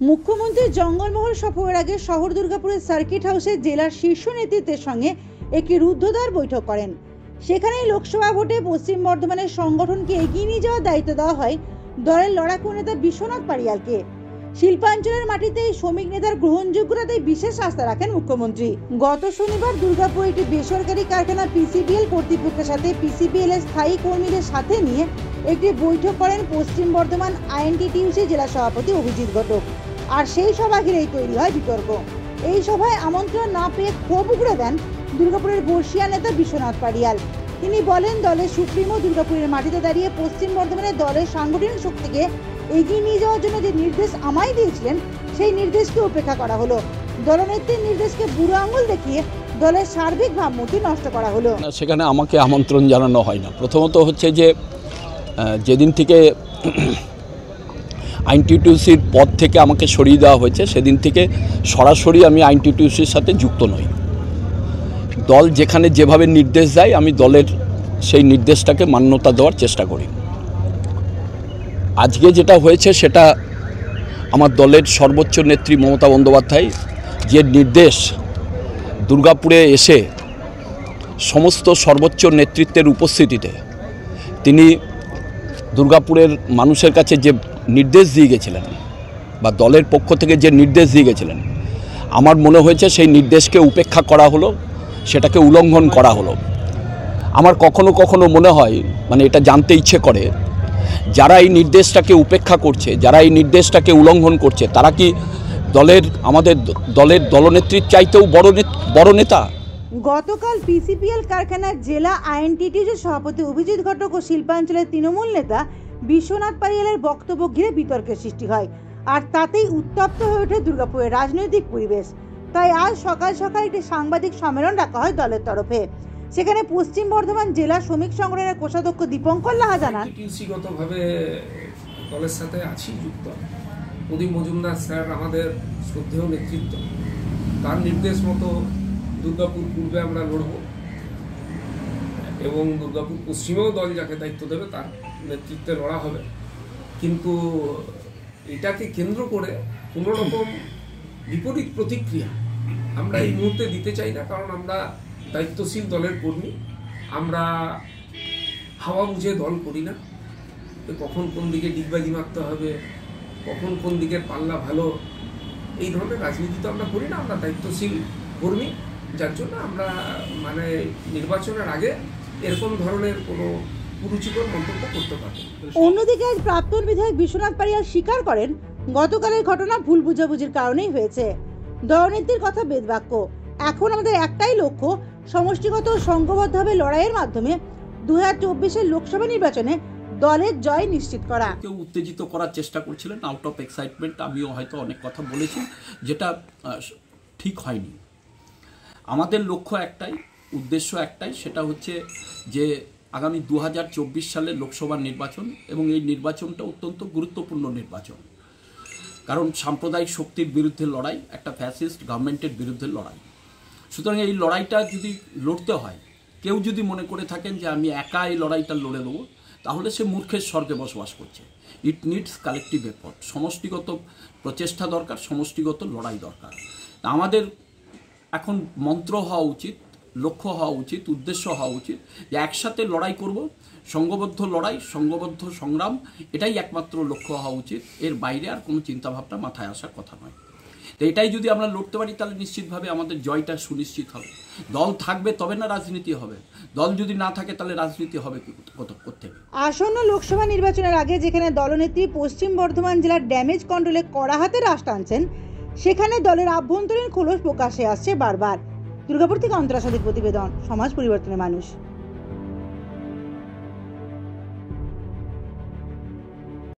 মুখ্যমন্ত্রীর জঙ্গলমহল সফরের আগে শহর দুর্গাপুরের সার্কিট হাউসে জেলার শীর্ষ নেতৃত্বের সঙ্গে একটি রুদ্ধদ্বার বৈঠক করেন। সেখানেই লোকসভা ভোটে পশ্চিম বর্ধমানের সংগঠনকে এগিয়ে নিয়ে যাওয়ার দায়িত্ব দেওয়া হয় দলের লড়াকু নেতা বিশ্বনাথ পারিয়ালকে। শিল্পাঞ্চলের মাটিতে এই শ্রমিক নেতার গ্রহণযোগ্যতায় বিশেষ আস্থা রাখেন মুখ্যমন্ত্রী। গত শনিবার দুর্গাপুর একটি বেসরকারি কারখানা পিসিবিএল কর্তৃপক্ষের সাথে পিসিবিএল এর স্থায়ী কর্মীদের সাথে নিয়ে একটি বৈঠক করেন পশ্চিম বর্ধমান আইএনটিটিইউসি জেলা সভাপতি অভিজিৎ ঘটক। আর সেই সভা ঘিরেই তৈরি হয় বিতর্ক। এই সভায় আমন্ত্রণ না পেয়ে ক্ষোভ উগড়ে দেন দুর্গাপুরের বর্ষিয়া নেতা বিশ্বনাথ পারিয়াল। তিনি বলেন, দলের সুপ্রিমো দুর্গাপুরের মাটিতে দাঁড়িয়ে পশ্চিম বর্ধমানের দলের সাংগঠনিক শক্তিকে এগিয়ে নিয়ে যাওয়ার জন্য যে নির্দেশ আমায় দিয়েছিলেন সেই নির্দেশকে উপেক্ষা করা হলো। দলনেত্রীর নির্দেশকে বুড়ো আঙুল দেখিয়ে দলের সার্বিক ভাবমূর্তি নষ্ট করা হলো। সেখানে আমাকে আমন্ত্রণ জানানো হয় না। প্রথমত হচ্ছে যে যেদিন থেকে আইএনটিটিইউসির পদ থেকে আমাকে সরিয়ে দেওয়া হয়েছে সেদিন থেকে সরাসরি আমি আইএনটিটিইউসির সাথে যুক্ত নই। দল যেখানে যেভাবে নির্দেশ দেয় আমি দলের সেই নির্দেশটাকে মান্যতা দেওয়ার চেষ্টা করি। আজকে যেটা হয়েছে সেটা আমার দলের সর্বোচ্চ নেত্রী মমতা বন্দ্যোপাধ্যায় যে নির্দেশ দুর্গাপুরে এসে সমস্ত সর্বোচ্চ নেতৃত্বের উপস্থিতিতে তিনি দুর্গাপুরের মানুষের কাছে যে নির্দেশ দিয়ে গেছিলেন বা দলের পক্ষ থেকে যে নির্দেশ দিয়ে গেছিলেন, আমার মনে হয়েছে সেই নির্দেশকে উপেক্ষা করা হলো, সেটাকে উল্লঙ্ঘন করা হলো। আমার কখনো কখনো মনে হয়, মানে এটা জানতে ইচ্ছে করে, যারা এই নির্দেশটাকে উপেক্ষা করছে, যারা এই নির্দেশটাকে উল্লঙ্ঘন করছে, তারা কি আমাদের দলের দলনেত্রীর চাইতেও বড় নেতা? গতকাল পিসিপিএল কারখানার জেলা আইএনটিটিইউসি সভাপতি অভিজিৎ ঘটক ও শিল্পাঞ্চলের তৃণমূল নেতা বিশ্বনাথ পারিয়ালের বক্তব্য ঘিরে বিতর্কের সৃষ্টি হয়। আর তাতেই উত্তপ্ত হয়ে ওঠে দুর্গাপুরের রাজনৈতিক পরিবেশ। তাই আজ সকাল সকাল একটি সাংবাদিক সম্মেলন ডাকা হয় দলের তরফে। সেখানে পশ্চিম বর্ধমান জেলা শ্রমিক সংগঠনের কোষাধ্যক্ষ দীপঙ্কর লাহা জানান, টিউসিগতভাবে দলের সাথে আছি যুক্ত। প্রদীপ মজুমদার স্যার আমাদের শ্রদ্ধেয় নেতৃত্ব, তার নির্দেশ মতো দুর্গাপুর পূর্বে আমরা লড়ব এবং দুর্গাপুর পশ্চিমেও দল যাকে দায়িত্ব দেবে তার নেতৃত্বে লড়া হবে। কিন্তু এটাকে কেন্দ্র করে কোনো রকম বিপরীত প্রতিক্রিয়া আমরা এই মুহূর্তে দিতে চাই না, কারণ আমরা দায়িত্বশীল দলের কর্মী। আমরা হাওয়া বুঝে দল করি না, কখন কোন দিকে ডিগবাজি মারতে হবে, কখন কোন দিকের পাল্লা ভালো, এই ধরনের রাজনীতি তো আমরা করি না। আমরা দায়িত্বশীল কর্মী, যার জন্য আমরা নির্বাচনের আগে এরকম ধরনের কোনো কুরুচিকর মন্তব্য করতে পারি। অন্যদিকে আজ প্রাক্তন বিধায়ক বিশ্বনাথ পারিয়াল স্বীকার করেন, গতকালের ঘটনা ভুল বুঝাবুঝির কারণেই হয়েছে। দলনেত্রীর কথা বেদবাক্য। এখন আমাদের একটাই লক্ষ্য, সমষ্টিগত ও সংঘবদ্ধভাবে লড়াইয়ের মাধ্যমে 2024 লোকসভা নির্বাচনে দলের জয় নিশ্চিত করা। কেউ উত্তেজিত করার চেষ্টা করছিলেন আউট অফ এক্সাইটমেন্ট। আমিও হয়তো অনেক কথা বলেছি যেটা ঠিক হয়নি। আমাদের লক্ষ্য একটাই, উদ্দেশ্য একটাই, সেটা হচ্ছে যে আগামী 2024 সালের লোকসভা নির্বাচন, এবং এই নির্বাচনটা অত্যন্ত গুরুত্বপূর্ণ নির্বাচন। কারণ সাম্প্রদায়িক শক্তির বিরুদ্ধে লড়াই, একটা ফ্যাসিস্ট গভর্নমেন্টের বিরুদ্ধে লড়াই। সুতরাং এই লড়াইটা যদি লড়তে হয়, কেউ যদি মনে করে থাকেন যে আমি একা এই লড়াইটা লড়ে দেবো, তাহলে সে মূর্খের স্বর্গে বসবাস করছে। ইট নিডস কালেকটিভ এফর্ট, সমষ্টিগত প্রচেষ্টা দরকার, সমষ্টিগত লড়াই দরকার। আমাদের এখন মন্ত্র হওয়া উচিত, লক্ষ্য হওয়া উচিত, উদ্দেশ্য হওয়া উচিত যে একসাথে লড়াই করব, সংঘবদ্ধ লড়াই, সংঘবদ্ধ সংগ্রাম, এটাই একমাত্র লক্ষ্য হওয়া উচিত। এর বাইরে আর কোনো চিন্তাভাবনা মাথায় আসার কথা নয়। তো এটাই যদি আমরা লড়তে পারি তাহলে নিশ্চিতভাবে আমাদের জয়টা সুনিশ্চিত হবে। দল থাকবে তবে না রাজনীতি হবে, দল যদি না থাকে তাহলে রাজনীতি হবে কোত্থেকে? আসন্ন লোকসভা নির্বাচনের আগে যেখানে দলনেত্রী পশ্চিম বর্ধমান জেলার ড্যামেজ কন্ট্রোলে কড়া হাতে রাশ টানছেন, সেখানে দলের আভ্যন্তরীণ খোলস প্রকাশ্যে আসছে বারবার। দুর্গাপুর থেকে অন্তরা সাদিক প্রতিবেদন, সমাজ পরিবর্তনের মানুষ।